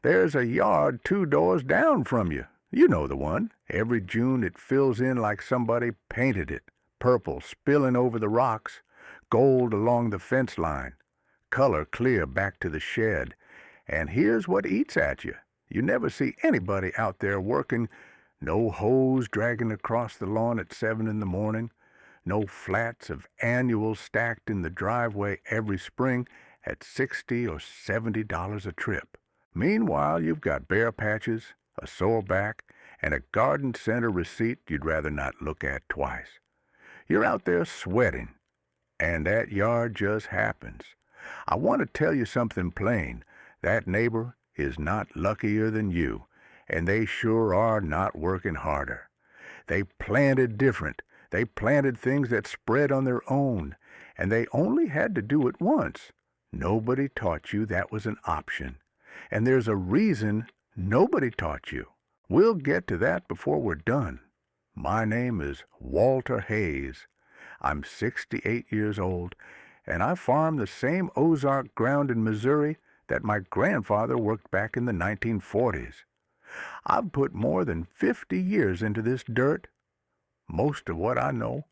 There's a yard 2 doors down from you. You know the one. Every June it fills in like somebody painted it. Purple spilling over the rocks, gold along the fence line, color clear back to the shed. And here's what eats at you. You never see anybody out there working. No hose dragging across the lawn at 7 in the morning. No flats of annuals stacked in the driveway every spring at $60 or $70 a trip. Meanwhile, you've got bare patches, a sore back, and a garden center receipt you'd rather not look at twice. You're out there sweating, and that yard just happens. I want to tell you something plain. That neighbor is not luckier than you, and they sure are not working harder. They planted different. They planted things that spread on their own, and they only had to do it once. Nobody taught you that was an option. And there's a reason nobody taught you. We'll get to that before we're done. My name is Walter Hayes. I'm 68 years old, and I farm the same Ozark ground in Missouri that my grandfather worked back in the 1940s. I've put more than 50 years into this dirt. Most of what I know,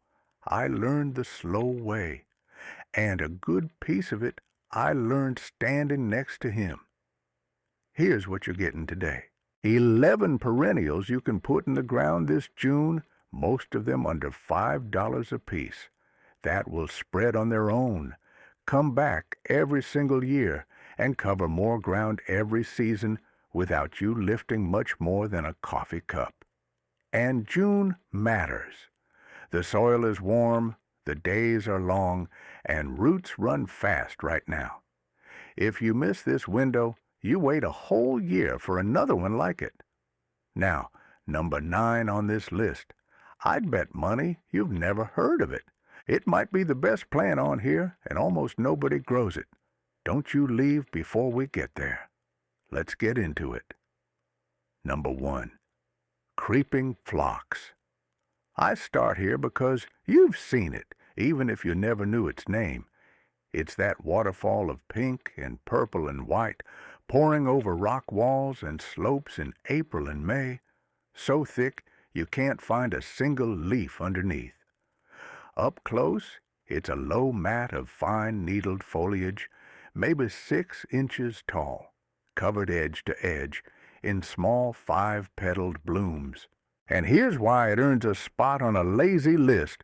I learned the slow way, and a good piece of it I learned standing next to him. Here's what you're getting today. 11 perennials you can put in the ground this June, most of them under $5 a piece. That will spread on their own, come back every single year, and cover more ground every season without you lifting much more than a coffee cup. And June matters. The soil is warm, the days are long, and roots run fast right now. If you miss this window, you wait a whole year for another one like it. Now, number 9 on this list. I'd bet money you've never heard of it. It might be the best plant on here, and almost nobody grows it. Don't you leave before we get there. Let's get into it. Number 1. Creeping Phlox. I start here because you've seen it, even if you never knew its name. It's that waterfall of pink and purple and white, pouring over rock walls and slopes in April and May, so thick you can't find a single leaf underneath. Up close, it's a low mat of fine needled foliage, maybe 6 inches tall, covered edge to edge, in small 5-petaled blooms. And here's why it earns a spot on a lazy list.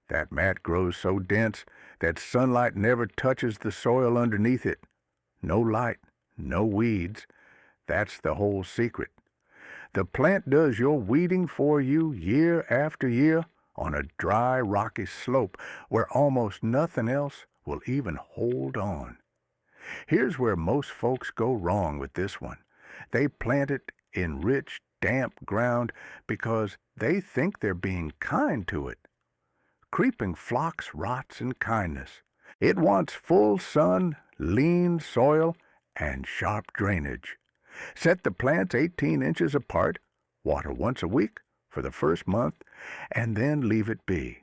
That mat grows so dense that sunlight never touches the soil underneath it. No light, no weeds. That's the whole secret. The plant does your weeding for you year after year on a dry, rocky slope where almost nothing else will even hold on. Here's where most folks go wrong with this one. They plant it in rich, damp ground because they think they're being kind to it. Creeping Phlox rots in kindness. It wants full sun, lean soil, and sharp drainage. Set the plants 18 inches apart, water once a week for the first month, and then leave it be.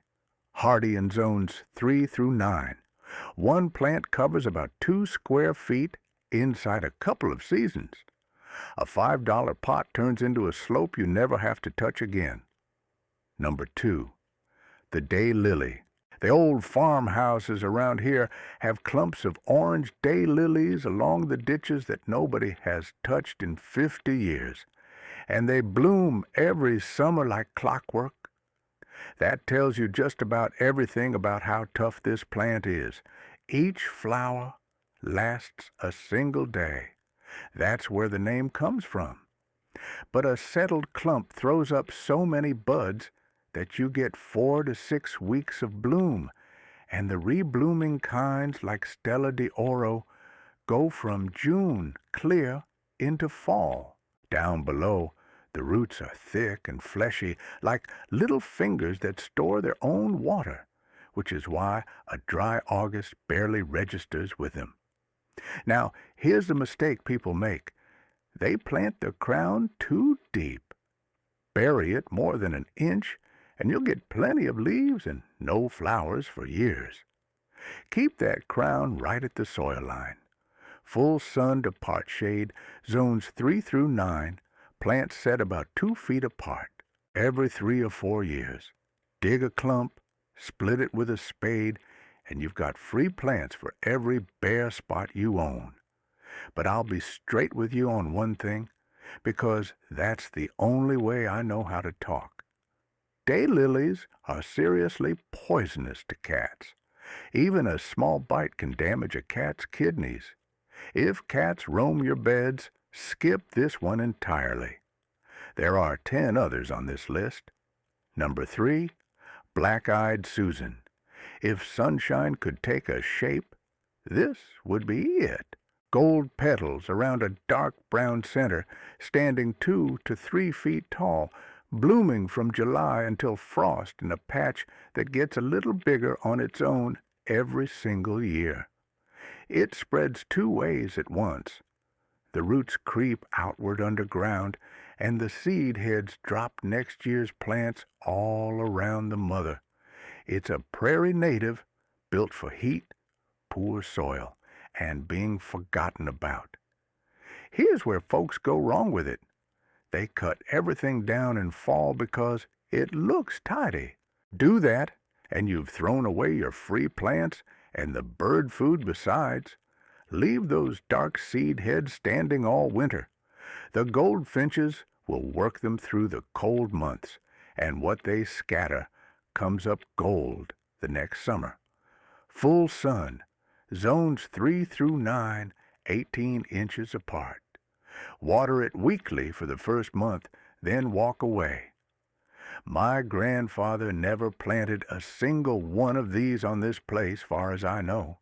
Hardy in zones 3 through 9. One plant covers about 2 square feet inside a couple of seasons. A $5 pot turns into a slope you never have to touch again. Number 2. The daylily. The old farmhouses around here have clumps of orange daylilies along the ditches that nobody has touched in 50 years, and they bloom every summer like clockwork. That tells you just about everything about how tough this plant is. Each flower lasts a single day. That's where the name comes from. But a settled clump throws up so many buds that you get 4 to 6 weeks of bloom, and the reblooming kinds like Stella d'Oro go from June clear into fall. Down below, the roots are thick and fleshy, like little fingers that store their own water, which is why a dry August barely registers with them. Now, here's the mistake people make. They plant the crown too deep. Bury it more than an inch, and you'll get plenty of leaves and no flowers for years. Keep that crown right at the soil line. Full sun to part shade, zones 3 through 9, plants set about 2 feet apart. Every 3 or 4 years, dig a clump, split it with a spade, and you've got free plants for every bare spot you own. But I'll be straight with you on one thing, because that's the only way I know how to talk. Daylilies are seriously poisonous to cats. Even a small bite can damage a cat's kidneys. If cats roam your beds, skip this one entirely. There are 10 others on this list. Number 3, Black-Eyed Susan. If sunshine could take a shape, this would be it. Gold petals around a dark brown center, standing 2 to 3 feet tall, blooming from July until frost in a patch that gets a little bigger on its own every single year. It spreads 2 ways at once. The roots creep outward underground, and the seed heads drop next year's plants all around the mother. It's a prairie native, built for heat, poor soil, and being forgotten about. Here's where folks go wrong with it. They cut everything down in fall because it looks tidy. Do that, and you've thrown away your free plants and the bird food besides. Leave those dark seed heads standing all winter. The goldfinches will work them through the cold months, and what they scatter comes up gold the next summer. Full sun, zones 3 through 9, 18 inches apart. Water it weekly for the first month, then walk away. My grandfather never planted a single one of these on this place, far as I know.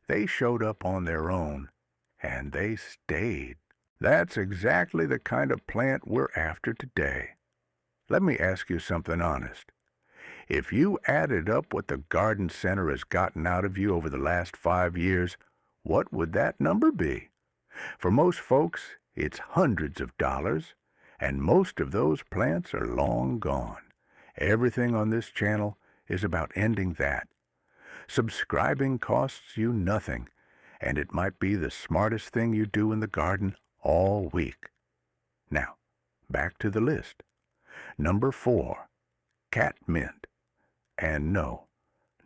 They showed up on their own, and they stayed. That's exactly the kind of plant we're after today. Let me ask you something honest. If you added up what the garden center has gotten out of you over the last 5 years, what would that number be? For most folks, it's hundreds of dollars, and most of those plants are long gone. Everything on this channel is about ending that. Subscribing costs you nothing, and it might be the smartest thing you do in the garden all week. Now, back to the list. Number 4, Catmint. And no,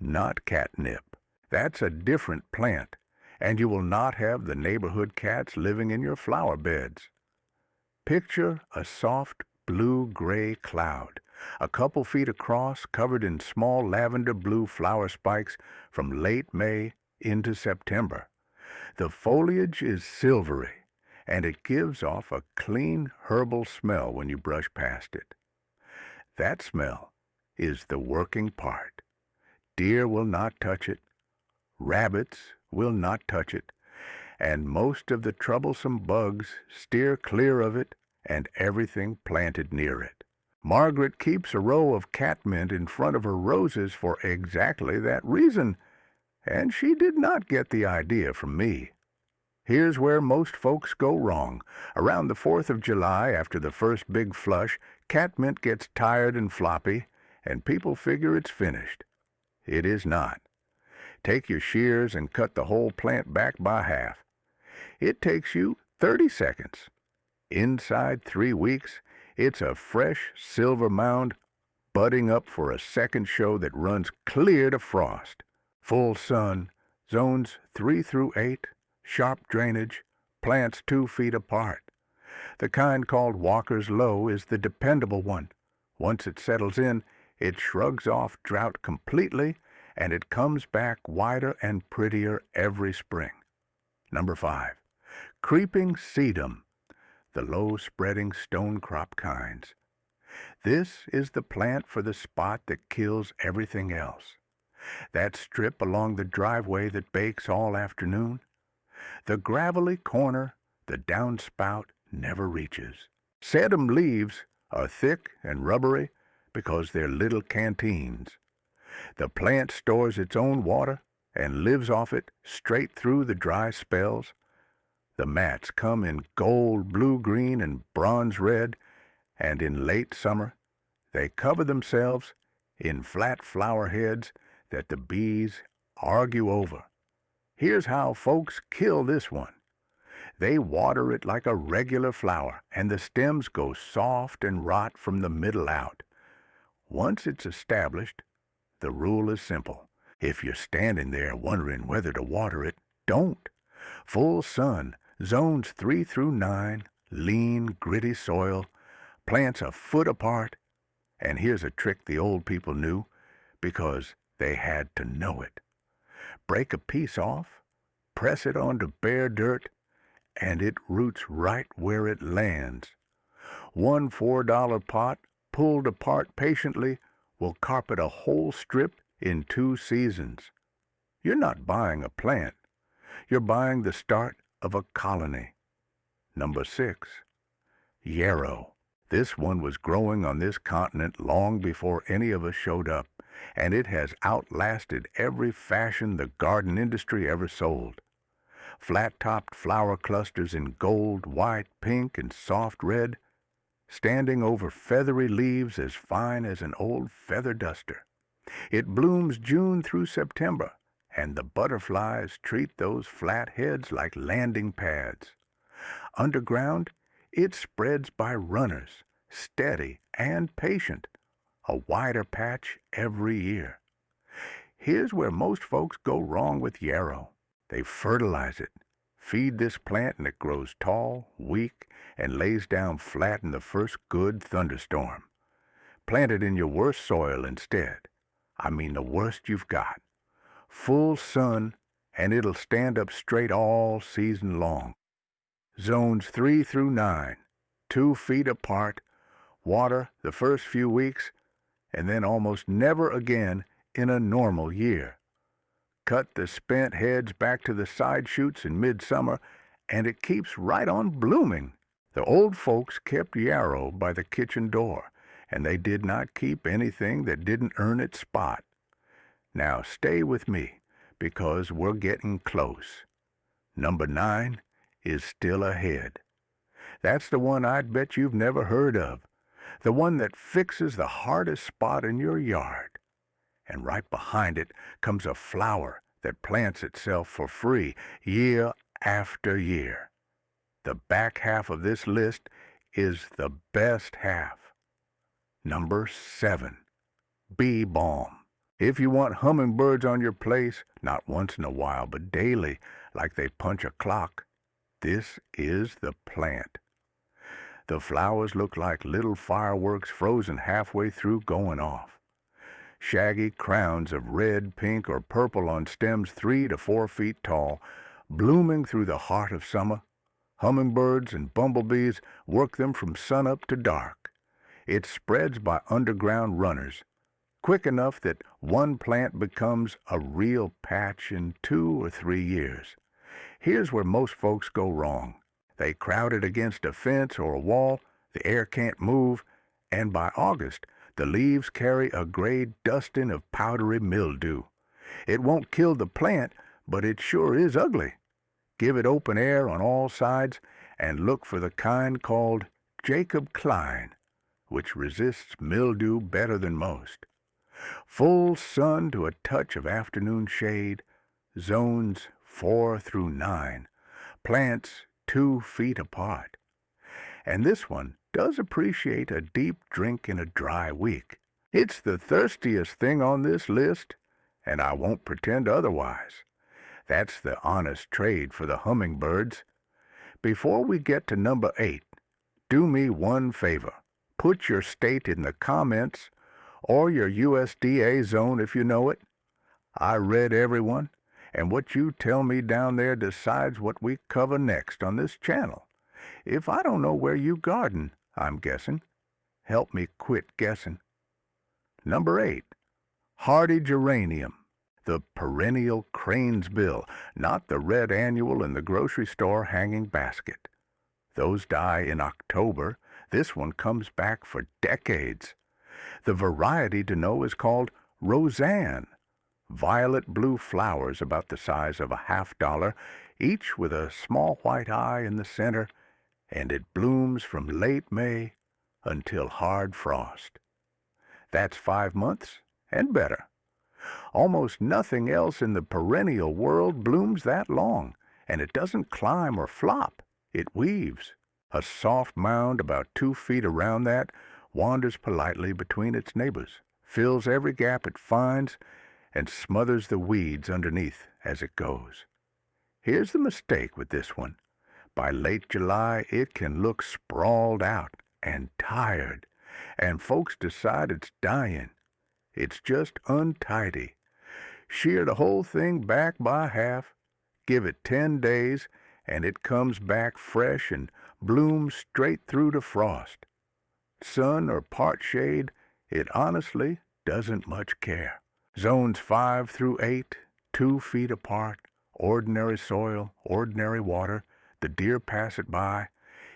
not catnip. That's a different plant, and you will not have the neighborhood cats living in your flower beds. Picture a soft blue-gray cloud, a couple feet across, covered in small lavender-blue flower spikes from late May into September. The foliage is silvery, and it gives off a clean herbal smell when you brush past it. That smell is the working part. Deer will not touch it, rabbits will not touch it, and most of the troublesome bugs steer clear of it and everything planted near it. Margaret keeps a row of catmint in front of her roses for exactly that reason, and she did not get the idea from me. Here's where most folks go wrong. Around the 4th of July, after the first big flush, catmint gets tired and floppy, and people figure it's finished. It is not. Take your shears and cut the whole plant back by half. It takes you 30 seconds. Inside 3 weeks, it's a fresh silver mound budding up for a second show that runs clear to frost. Full sun, zones 3 through 8, sharp drainage, plants 2 feet apart. The kind called Walker's Low is the dependable one. Once it settles in, it shrugs off drought completely, and it comes back wider and prettier every spring. Number 5, Creeping Sedum, the low-spreading stone-crop kinds. This is the plant for the spot that kills everything else. That strip along the driveway that bakes all afternoon. The gravelly corner the downspout never reaches. Sedum leaves are thick and rubbery because they're little canteens. The plant stores its own water and lives off it straight through the dry spells. The mats come in gold, blue-green, and bronze-red, and in late summer they cover themselves in flat flower heads that the bees argue over. Here's how folks kill this one. They water it like a regular flower, and the stems go soft and rot from the middle out. Once it's established, the rule is simple. If you're standing there wondering whether to water it, don't. Full sun, zones 3 through 9, lean, gritty soil, plants a foot apart, and here's a trick the old people knew because they had to know it. Break a piece off, press it onto bare dirt, and it roots right where it lands. One $4 pot, pulled apart patiently, will carpet a whole strip in 2 seasons. You're not buying a plant. You're buying the start of a colony. Number 6. Yarrow. This one was growing on this continent long before any of us showed up, and it has outlasted every fashion the garden industry ever sold. Flat-topped flower clusters in gold, white, pink, and soft red, standing over feathery leaves as fine as an old feather duster. It blooms June through September, and the butterflies treat those flat heads like landing pads. Underground, it spreads by runners, steady and patient, a wider patch every year. Here's where most folks go wrong with yarrow. They fertilize it, feed this plant, and it grows tall, weak, and lays down flat in the first good thunderstorm. Plant it in your worst soil instead. I mean the worst you've got. Full sun, and it'll stand up straight all season long. Zones 3 through 9, 2 feet apart, water the first few weeks, and then almost never again in a normal year. Cut the spent heads back to the side shoots in midsummer, and it keeps right on blooming. The old folks kept yarrow by the kitchen door, and they did not keep anything that didn't earn its spot. Now stay with me, because we're getting close. Number 9 is still ahead. That's the one I'd bet you've never heard of, the one that fixes the hardest spot in your yard. And right behind it comes a flower that plants itself for free year after year. The back half of this list is the best half. Number 7, bee balm. If you want hummingbirds on your place, not once in a while, but daily, like they punch a clock, this is the plant. The flowers look like little fireworks frozen halfway through going off. Shaggy crowns of red, pink, or purple on stems 3 to 4 feet tall, blooming through the heart of summer. Hummingbirds and bumblebees work them from sunup to dark. It spreads by underground runners, quick enough that one plant becomes a real patch in 2 or 3 years. Here's where most folks go wrong. They crowd it against a fence or a wall, the air can't move, and by August, the leaves carry a gray dusting of powdery mildew. It won't kill the plant, but it sure is ugly. Give it open air on all sides, and look for the kind called Jacob Klein, which resists mildew better than most. Full sun to a touch of afternoon shade, zones 4 through 9, plants 2 feet apart. And this one does appreciate a deep drink in a dry week. It's the thirstiest thing on this list, and I won't pretend otherwise. That's the honest trade for the hummingbirds. Before we get to number 8, do me one favor. Put your state in the comments, or your USDA zone if you know it. I read everyone, and what you tell me down there decides what we cover next on this channel. If I don't know where you garden, I'm guessing. Help me quit guessing. Number 8, hardy geranium, the perennial crane's bill, not the red annual in the grocery store hanging basket. Those die in October. This one comes back for decades. The variety to know is called Rozanne. Violet blue flowers about the size of a $50, each with a small white eye in the center, and it blooms from late May until hard frost. That's 5 months and better. Almost nothing else in the perennial world blooms that long, and it doesn't climb or flop. It weaves. A soft mound about 2 feet around that wanders politely between its neighbors, fills every gap it finds, and smothers the weeds underneath as it goes. Here's the mistake with this one. By late July, it can look sprawled out and tired, and folks decide it's dying. It's just untidy. Shear the whole thing back by half, give it 10 days, and it comes back fresh and blooms straight through to frost. Sun or part shade, it honestly doesn't much care. Zones 5 through 8, 2 feet apart, ordinary soil, ordinary water, the deer pass it by.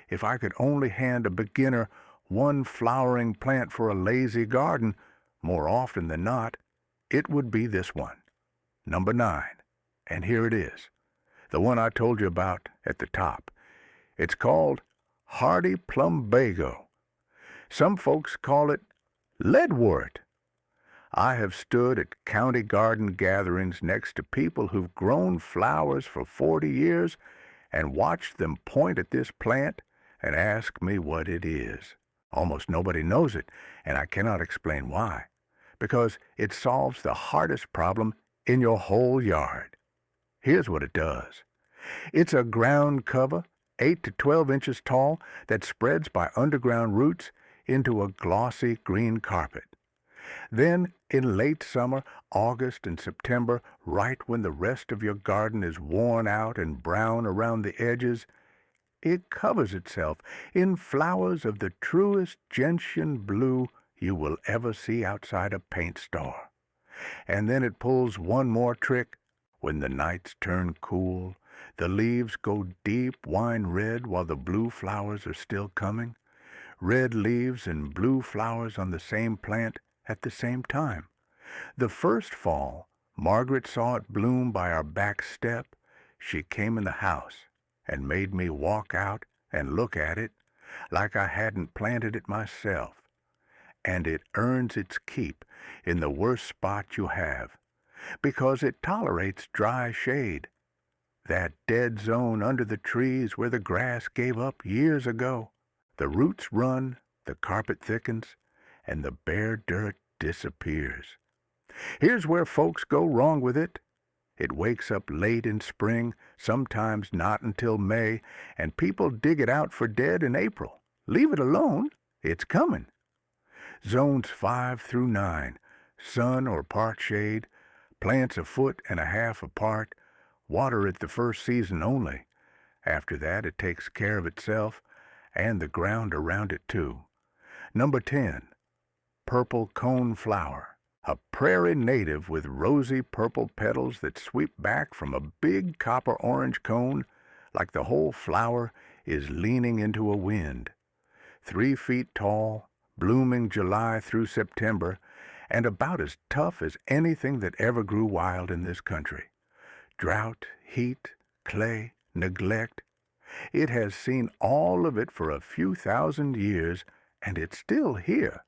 If I could only hand a beginner one flowering plant for a lazy garden, more often than not, it would be this one, number 9. And here it is, the one I told you about at the top. It's called hardy Plumbago. Some folks call it leadwort. I have stood at county garden gatherings next to people who've grown flowers for 40 years and watched them point at this plant and ask me what it is. Almost nobody knows it, and I cannot explain why, because it solves the hardest problem in your whole yard. Here's what it does. It's a ground cover, 8 to 12 inches tall, that spreads by underground roots into a glossy green carpet. Then, in late summer, August and September, right when the rest of your garden is worn out and brown around the edges, it covers itself in flowers of the truest gentian blue you will ever see outside a paint store. And then it pulls one more trick. When the nights turn cool, the leaves go deep wine red while the blue flowers are still coming. Red leaves and blue flowers on the same plant at the same time. The first fall, Margaret saw it bloom by our back step. She came in the house and made me walk out and look at it like I hadn't planted it myself. And it earns its keep in the worst spot you have, because it tolerates dry shade. That dead zone under the trees where the grass gave up years ago. The roots run, the carpet thickens, and the bare dirt disappears. Here's where folks go wrong with it. It wakes up late in spring, sometimes not until May, and people dig it out for dead in April. Leave it alone, it's coming. Zones 5 through 9, sun or part shade, plants 1.5 feet apart, water it the first season only. After that, it takes care of itself and the ground around it too. Number 10, purple coneflower, a prairie native with rosy purple petals that sweep back from a big copper-orange cone like the whole flower is leaning into a wind. 3 feet tall, blooming July through September, and about as tough as anything that ever grew wild in this country. Drought, heat, clay, neglect. It has seen all of it for a few thousand years, and it's still here.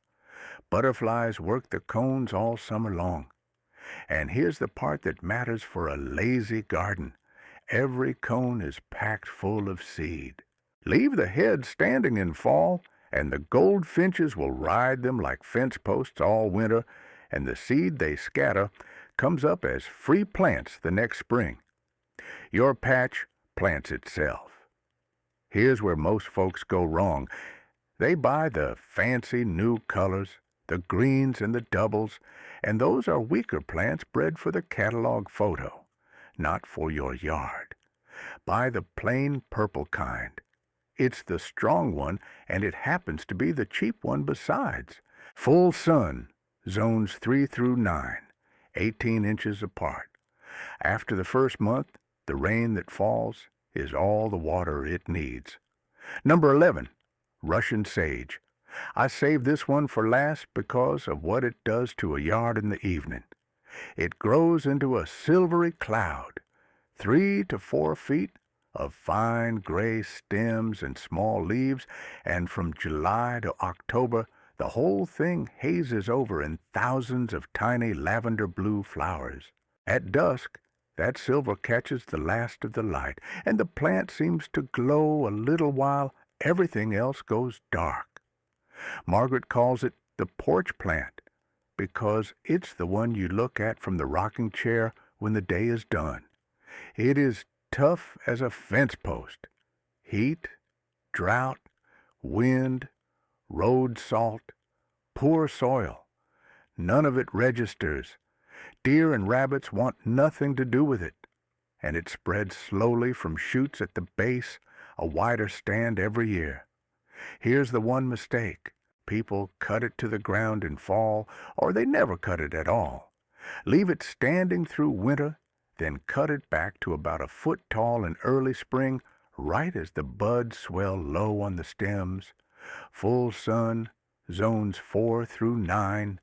Butterflies work the cones all summer long. And here's the part that matters for a lazy garden. Every cone is packed full of seed. Leave the heads standing in fall, and the goldfinches will ride them like fence posts all winter, and the seed they scatter comes up as free plants the next spring. Your patch plants itself. Here's where most folks go wrong. They buy the fancy new colors, the greens and the doubles, and those are weaker plants bred for the catalog photo, not for your yard. Buy the plain purple kind. It's the strong one, and it happens to be the cheap one besides. Full sun, zones 3 through 9, 18 inches apart. After the first month, the rain that falls is all the water it needs. Number 11, Russian sage. I saved this one for last because of what it does to a yard in the evening. It grows into a silvery cloud, 3 to 4 feet of fine gray stems and small leaves, and from July to October, the whole thing hazes over in thousands of tiny lavender blue flowers. At dusk, That silver catches the last of the light, and the plant seems to glow a little while everything else goes dark. Margaret calls it the porch plant because it's the one you look at from the rocking chair when the day is done. It is tough as a fence post. Heat, drought, wind, road salt, poor soil. None of it registers. Deer and rabbits want nothing to do with it, and it spreads slowly from shoots at the base, a wider stand every year. Here's the one mistake. People cut it to the ground in fall, or they never cut it at all. Leave it standing through winter, then cut it back to about a foot tall in early spring, right as the buds swell low on the stems. Full sun, zones 4 through 9,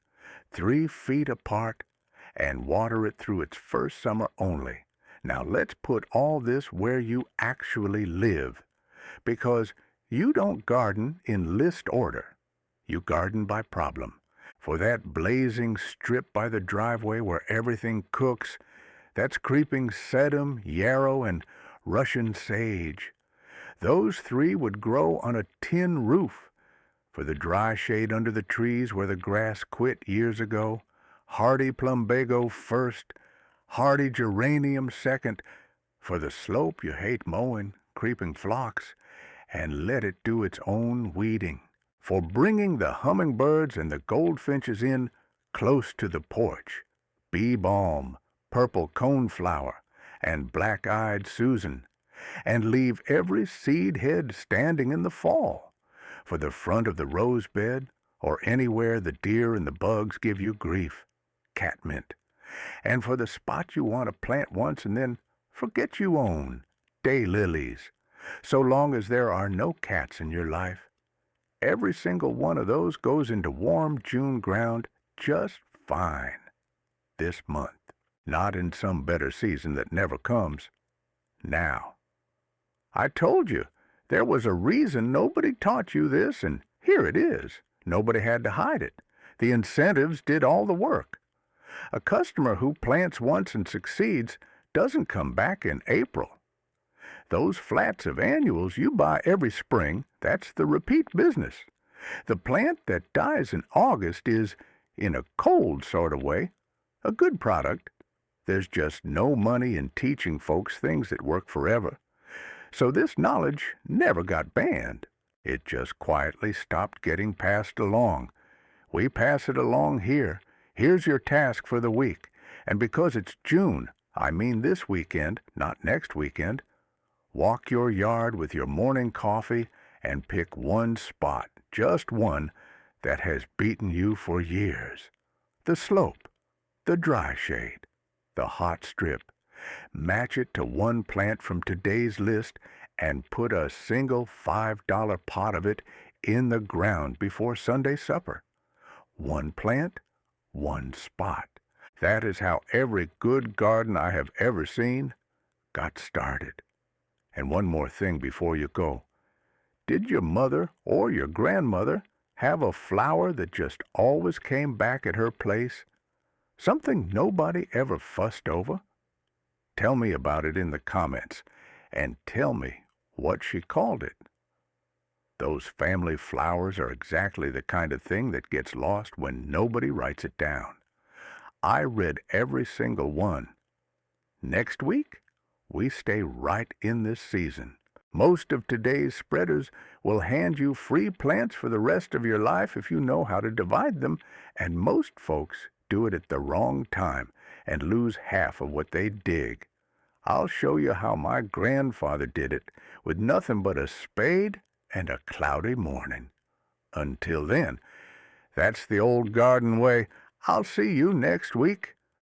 3 feet apart, and water it through its first summer only. Now let's put all this where you actually live, because you don't garden in list order. You garden by problem. For that blazing strip by the driveway where everything cooks, that's creeping sedum, yarrow, and Russian sage. Those 3 would grow on a tin roof. For the dry shade under the trees where the grass quit years ago, hardy plumbago first, hardy geranium second. For the slope you hate mowing, creeping phlox, and let it do its own weeding. For bringing the hummingbirds and the goldfinches in close to the porch, Balm, purple coneflower, and black-eyed Susan, and leave every seed head standing in the fall. For the front of the rose bed, or anywhere the deer and the bugs give you grief, Catmint. And for the spot you want to plant once and then forget you own, daylilies. So long as there are no cats in your life, every single one of those goes into warm June ground just fine. This month. Not in some better season that never comes. Now. I told you, there was a reason nobody taught you this, and here it is. Nobody had to hide it. The incentives did all the work. A customer who plants once and succeeds doesn't come back in April. Those flats of annuals you buy every spring, that's the repeat business. The plant that dies in August is, in a cold sort of way, a good product. There's just no money in teaching folks things that work forever. So this knowledge never got banned. It just quietly stopped getting passed along. We pass it along here. Here's your task for the week. And because it's June, I mean this weekend, not next weekend, walk your yard with your morning coffee and pick one spot, just one, that has beaten you for years. The slope, the dry shade, the hot strip. Match it to one plant from today's list and put a single $5 pot of it in the ground before Sunday supper. One plant, one spot. That is how every good garden I have ever seen got started. And one more thing before you go. Did your mother or your grandmother have a flower that just always came back at her place? Something nobody ever fussed over? Tell me about it in the comments, and tell me what she called it. Those family flowers are exactly the kind of thing that gets lost when nobody writes it down. I read every single one. Next week, we stay right in this season. Most of today's spreaders will hand you free plants for the rest of your life if you know how to divide them, and most folks do it at the wrong time and lose half of what they dig. I'll show you how my grandfather did it with nothing but a spade and a cloudy morning. Until then, that's the old garden way. I'll see you next week.